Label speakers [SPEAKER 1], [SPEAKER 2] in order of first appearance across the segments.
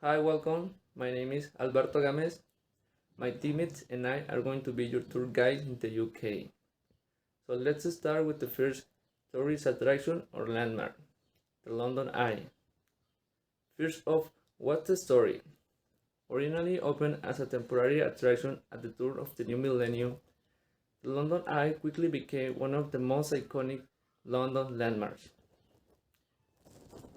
[SPEAKER 1] Hi, welcome. My name is Alberto Games. My teammates and I are going to be your tour guide in the UK. So let's start with the first tourist attraction or landmark, the London Eye. First off, what's the story? Originally opened as a temporary attraction at the turn of the new millennium, the London Eye quickly became one of the most iconic London landmarks.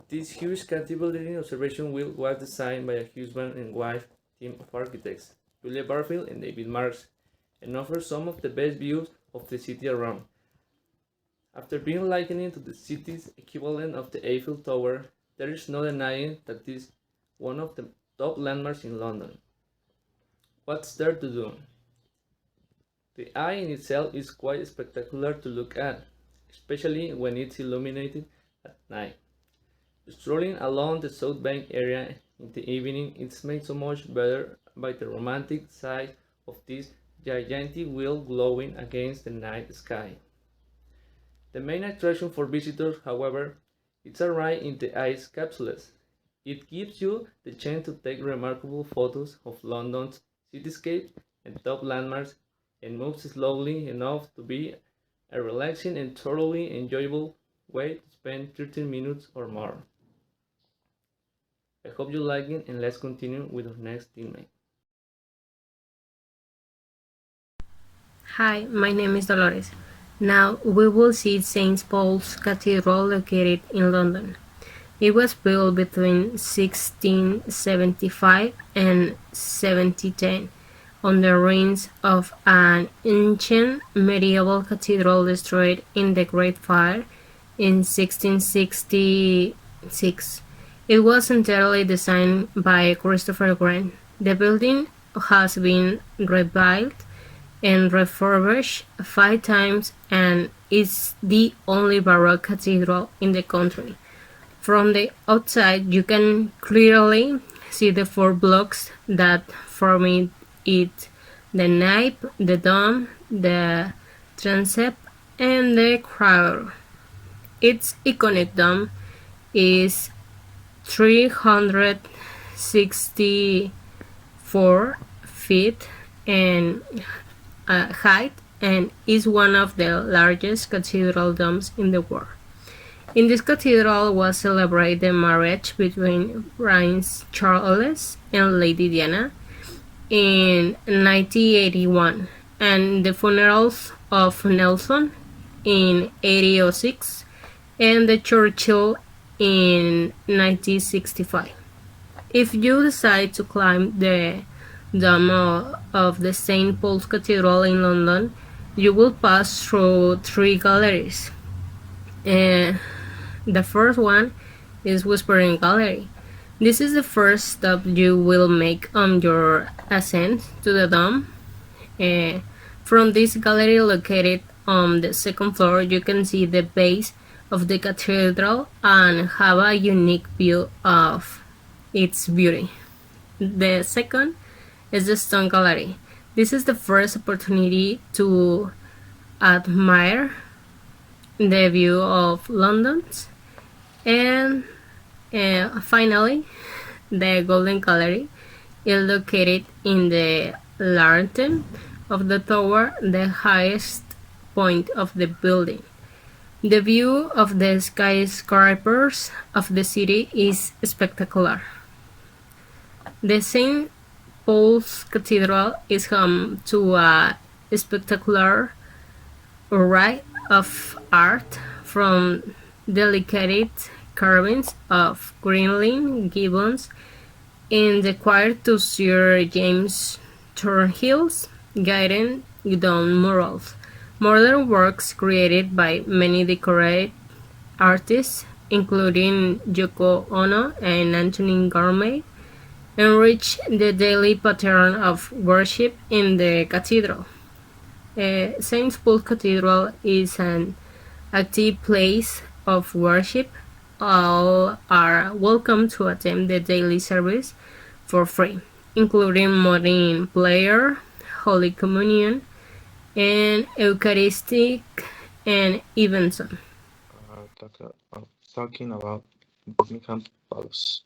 [SPEAKER 1] This huge cantilever observation wheel was designed by a husband and wife team of architects, Julia Barfield and David Marks, and offers some of the best views of the city around. After being likened to the city's equivalent of the Eiffel Tower, there is no denying that it is one of the top landmarks in London. What's there to do? The eye in itself is quite spectacular to look at, especially when it's illuminated at night. Strolling along the South Bank area in the evening is made so much better by the romantic side of this gigantic wheel glowing against the night sky. The main attraction for visitors, however, is a ride in the ice capsules. It gives you the chance to take remarkable photos of London's cityscape and top landmarks and moves slowly enough to be a relaxing and thoroughly enjoyable way to spend 13 minutes or more. I hope you like it, and let's continue with our next teammate.
[SPEAKER 2] Hi, my name is Dolores. Now we will see St. Paul's Cathedral located in London. It was built between 1675 and 1710 on the ruins of an ancient medieval cathedral destroyed in the Great Fire in 1666. It was entirely designed by Christopher Grant. The building has been rebuilt and refurbished 5 times and is the only Baroque cathedral in the country. From the outside, you can clearly see the 4 blocks that form it: the nave, the dome, the transept, and the choir. Its iconic dome is 364 feet and height and is one of the largest cathedral domes in the world. In this cathedral was celebrated the marriage between Prince Charles and Lady Diana in 1981 and the funerals of Nelson in 1806 and the Churchill in 1965. If you decide to climb the dome of the St. Paul's Cathedral in London, you will pass through 3 galleries. The first one is Whispering Gallery. This is the first stop you will make on your ascent to the dome. From this gallery located on the second floor, you can see the base of the cathedral and have a unique view of its beauty. The second is the Stone Gallery. This is the first opportunity to admire the view of London. And finally, the Golden Gallery is located in the lantern of the tower, the highest point of the building. The view of the skyscrapers of the city is spectacular. The St. Paul's Cathedral is home to a spectacular array of art, from delicate carvings of Greenland gibbons in the choir to Sir James Thornhill's guided down murals. Modern works created by many decorated artists, including Yoko Ono and Anthony Gourmet, enrich the daily pattern of worship in the cathedral. St. Paul's Cathedral is an active place of worship. All are welcome to attend the daily service for free, including morning prayer, Holy Communion, and Eucharistic and Evenson.
[SPEAKER 3] Talking about Buckingham Palace.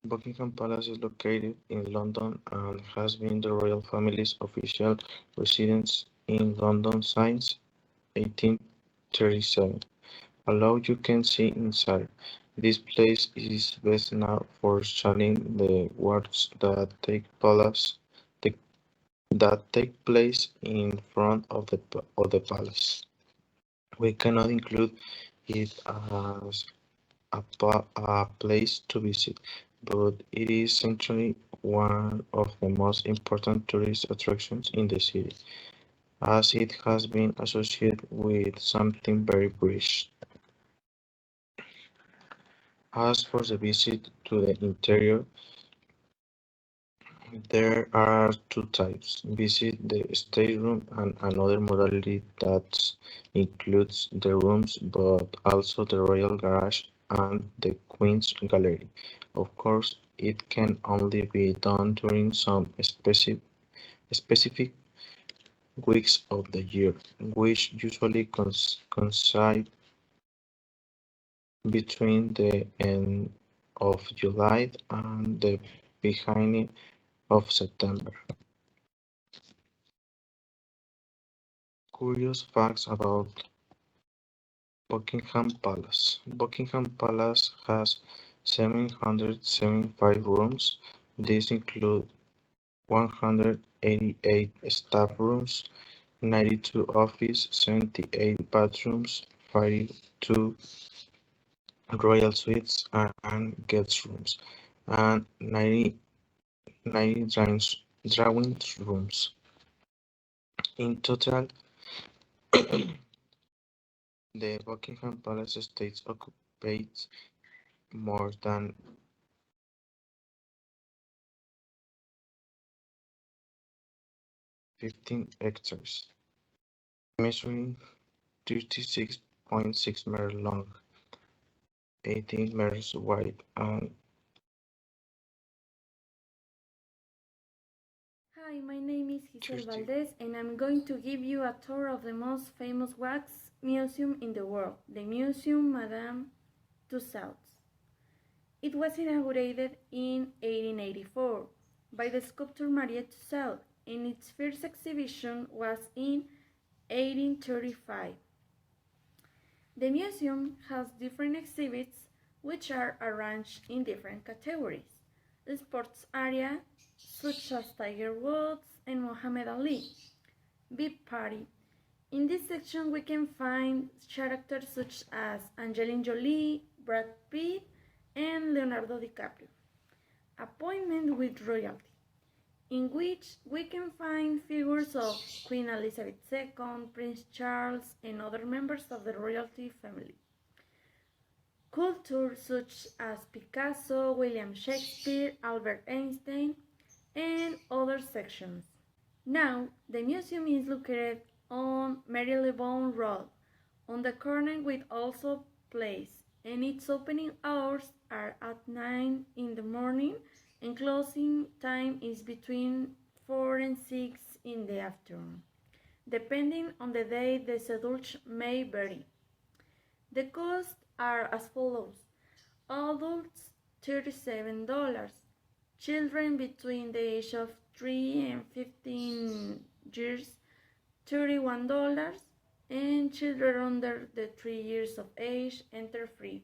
[SPEAKER 3] Buckingham Palace is located in London and has been the royal family's official residence in London since 1837. Although you can see inside, this place is best known for showing the works that take place in front of the palace. We cannot include it as a place to visit, but it is certainly one of the most important tourist attractions in the city, as it has been associated with something very British. As for the visit to the interior, there are two types: visit the stateroom and another modality that includes the rooms but also the royal garage and the Queen's Gallery. Of course, it can only be done during some specific weeks of the year, which usually coincide between the end of July and the beginning of September. Curious facts about Buckingham Palace. Buckingham Palace has 775 rooms. These include 188 staff rooms, 92 office, 78 bathrooms, 52 royal suites and guest rooms, and 90 drawing rooms. In total, the Buckingham Palace estate occupies more than 15 hectares, measuring 36.6 meters long, 18 meters wide, and
[SPEAKER 4] Hi, my name is Giselle
[SPEAKER 3] 30.
[SPEAKER 4] Valdez, and I'm going to give you a tour of the most famous wax museum in the world, the Museum Madame Tussauds. It was inaugurated in 1884 by the sculptor Marie Tussaud, and its first exhibition was in 1835. The museum has different exhibits which are arranged in different categories. The sports area, such as Tiger Woods and Muhammad Ali. VIP Party. In this section we can find characters such as Angelina Jolie, Brad Pitt, and Leonardo DiCaprio. Appointment with Royalty, in which we can find figures of Queen Elizabeth II, Prince Charles, and other members of the royalty family. Culture such as Picasso, William Shakespeare, Albert Einstein, and other sections. Now, the museum is located on Marylebone Road, on the corner with also Place, and its opening hours are at 9 in the morning and closing time is between 4 and 6 in the afternoon. Depending on the day, the schedules may vary. The costs are as follows: adults $37, children between the age of 3 and 15 years $31, and children under the 3 years of age enter free.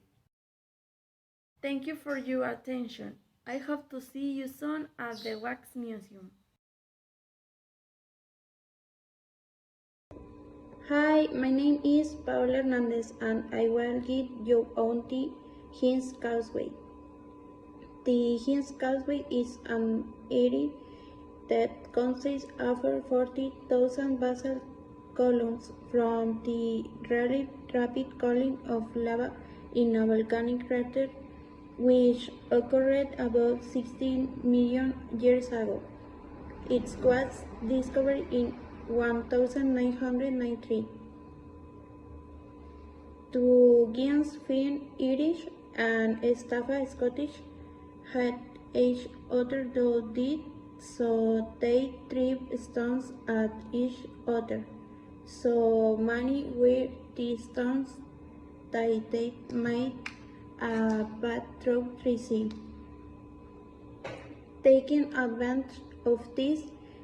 [SPEAKER 4] Thank you for your attention. I hope to see you soon at the Wax Museum.
[SPEAKER 5] Hi, my name is Paula Hernandez and I will guide you on the Hinds Causeway. The Hinds Causeway is an area that consists of 40,000 basalt columns from the really rapid cooling of lava in a volcanic crater which occurred about 16 million years ago. It was discovered in 1993. Two Guineas Finn Irish and Staffa Scottish had each other though did so they threw stones at each other. So many were the stones that they made a bad throw receive. Taking advantage of this,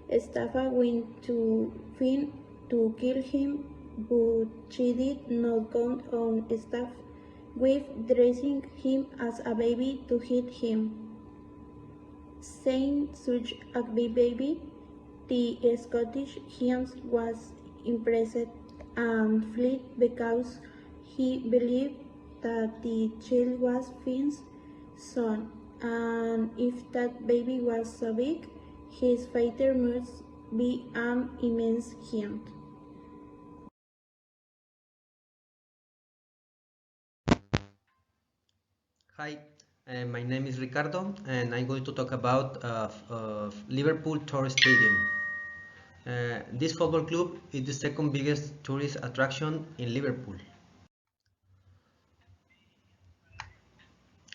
[SPEAKER 5] Staffa went to Finn to kill him, but she did not go on staff with dressing him as a baby to hit him. Saying such a big baby, the Scottish Hind was impressed and fled because he believed that the child was Finn's son, and if that baby was so big, his father must be an immense hind.
[SPEAKER 6] Hi, my name is Ricardo, and I'm going to talk about Liverpool Tourist Stadium. This football club is the second biggest tourist attraction in Liverpool.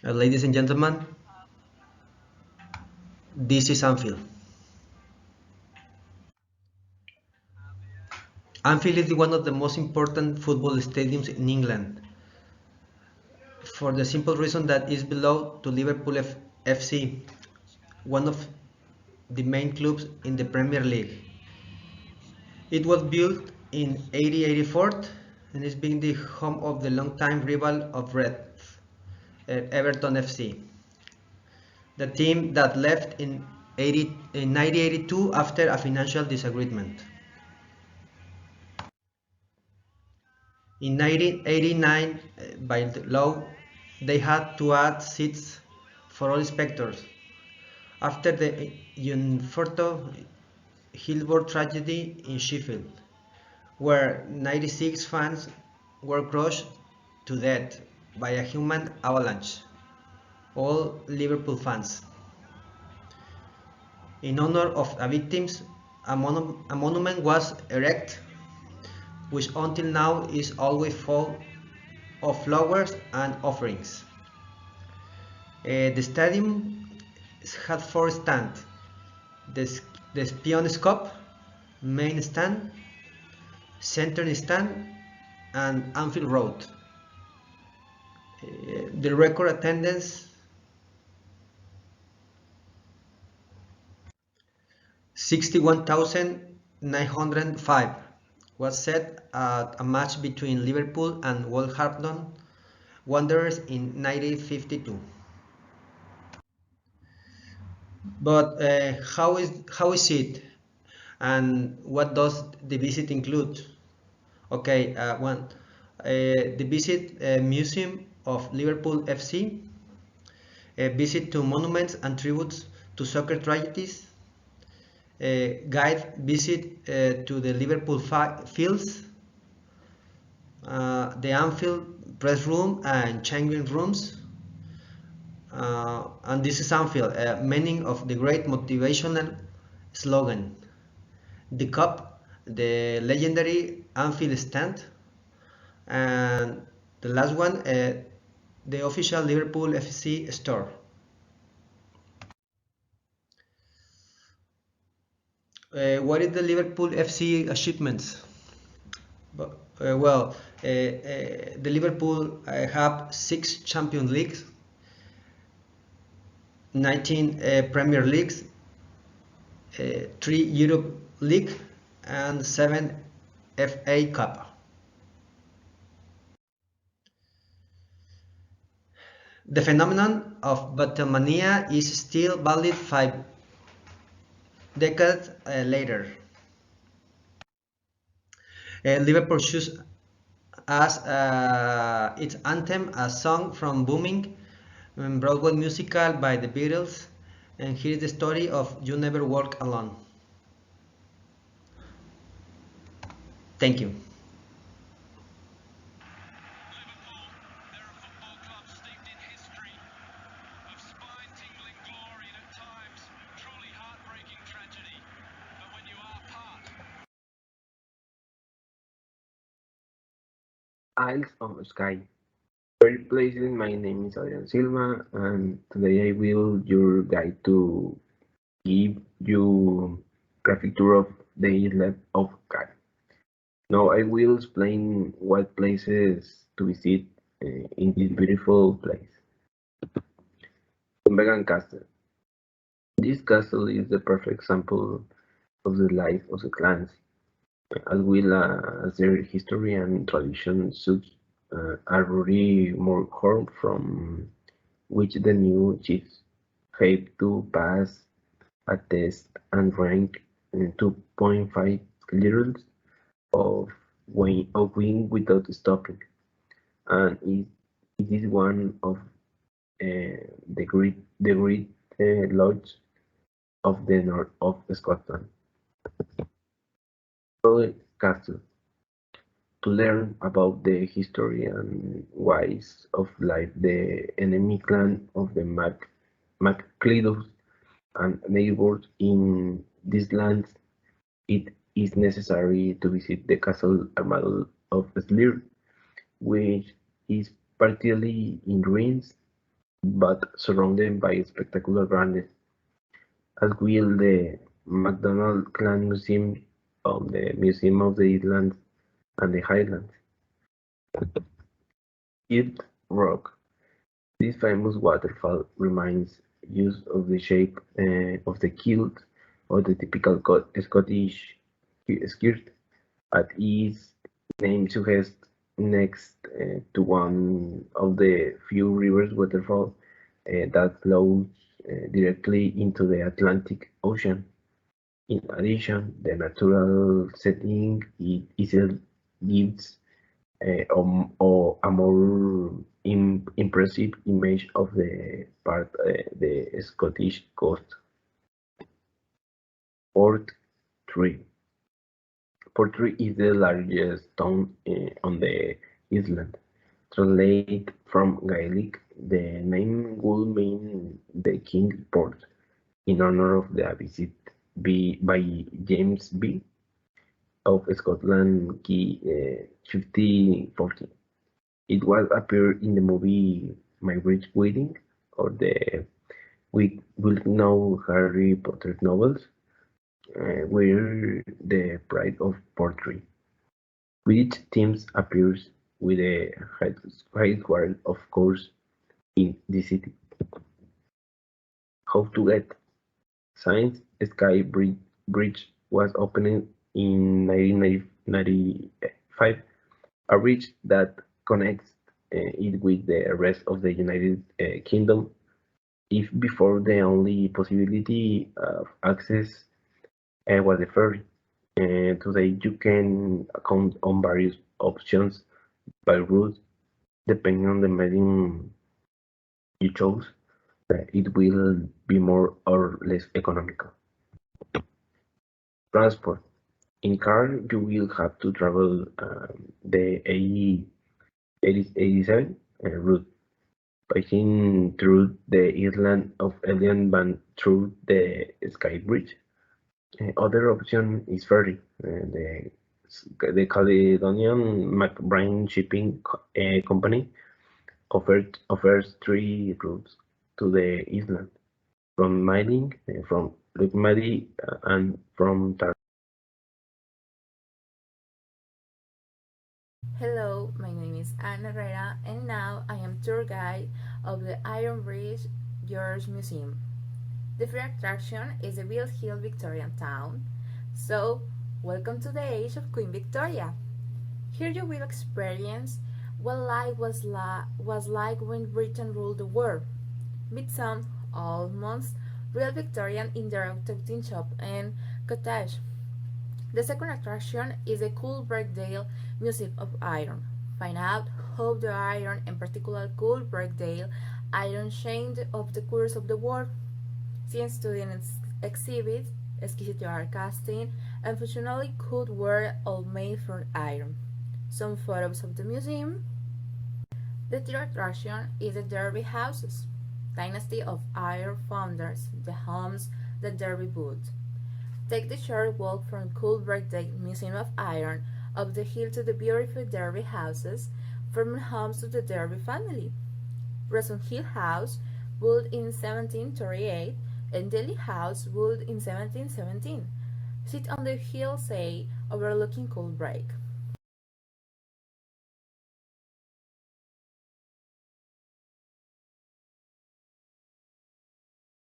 [SPEAKER 6] Ladies and gentlemen, this is Anfield. Anfield is one of the most important football stadiums in England for the simple reason that it's belonged to Liverpool FC, one of the main clubs in the Premier League. It was built in 1884 and is being the home of the longtime rival of Reds, Everton FC, the team that left in 1982 after a financial disagreement. In 1989, by the law, they had to add seats for all inspectors. After the Unforto Hillboard tragedy in Sheffield, where 96 fans were crushed to death by a human avalanche, all Liverpool fans. In honor of the victims, a monument was erected, which until now is always full of flowers and offerings. The stadium had four stands: the, the Spion's Cup, main stand, center stand, and Anfield Road. The record attendance 61,905 was set at a match between Liverpool and Wolverhampton Wanderers in 1952. But how is it, and what does the visit include? Okay, one, the visit Museum of Liverpool FC, a visit to monuments and tributes to soccer tragedies, a guide visit to the Liverpool fields, the Anfield press room and changing rooms, and this is Anfield, meaning of the great motivational slogan. The cup, the legendary Anfield stand, and the last one, the official Liverpool FC store. What is the Liverpool FC achievements? The Liverpool have 6 Champions Leagues, 19 Premier Leagues, 3 Europe League, and 7 FA Cup. The phenomenon of Battlemania is still valid 5 decades later. Liverpool chose as its anthem a song from Booming, Broadway musical by the Beatles, and here is the story of You Never Walk Alone. Thank you.
[SPEAKER 7] Isles of Skye. Very pleased, my name is Adrian Silva, and today I will your guide to give you graphic tour of the island of Skye. Now I will explain what places to visit in this beautiful place. Vegan Castle. This castle is the perfect example of the life of the clans, as well as their history and tradition such a ruddy Moorhorn from which the new chiefs have to pass a test and rank 2.5 levels of win without stopping, and it is one of the great lodges of the north of Scotland. Royal Castle. To learn about the history and ways of life the enemy clan of the MacLeods and neighbors in these lands, it is necessary to visit the castle Armadillo of Sleer, which is partially in ruins but surrounded by spectacular gardens, as will the MacDonald Clan Museum of the Museum of the Islands and the Highlands. Kilt Rock. This famous waterfall reminds us of the shape of the kilt of the typical Scottish skirt, as its name suggests, next to one of the few rivers waterfall that flows directly into the Atlantic Ocean. In addition, the natural setting it itself gives a more impressive image of the Scottish coast. Portree. Portree is the largest town on the island. Translated from Gaelic, the name would mean the King's Port, in honor of the visit by James B. of Scotland key 1540. It was appeared in the movie My Rich Wedding or the we will know Harry Potter novels, where the Pride of Portree, which themes appears with the headquarters, of course, in the city. How to get Science Sky Bridge was opened in 1995, a bridge that connects it with the rest of the United Kingdom. If before the only possibility of access was the ferry, today you can count on various options by route depending on the medium you chose. It will be more or less economical. Transport. In car, you will have to travel the 87 route, passing through the island of Elian Van through the Sky Bridge. Other option is ferry. The Caledonian McBride Shipping Company offers three routes to the island: from Miling, from Lukmadi, and from Tar.
[SPEAKER 4] Hello, my name is Ana Herrera, and now I am tour guide of the Iron Bridge George Museum. The free attraction is the Bill Hill Victorian Town, so welcome to the age of Queen Victoria. Here you will experience what life was like when Britain ruled the world. Meet some almost real Victorian interactive shop and cottage. The second attraction is the Coolbrookdale Museum of Iron. Find out how the iron, in particular Coolbrookdale iron, changed over the course of the war. See students exhibits, exquisite art casting, and functionally could were all made from iron. Some photos of the museum. The third attraction is the Derby Houses, dynasty of iron founders, the homes that Derby built. Take the short walk from Coolbrookdale Museum of Iron up the hill to the beautiful Derby houses, from homes to the Derby family. Rossum Hill House, built in 1738, and Delhi House, built in 1717, sit on the hillside overlooking Coolbrook.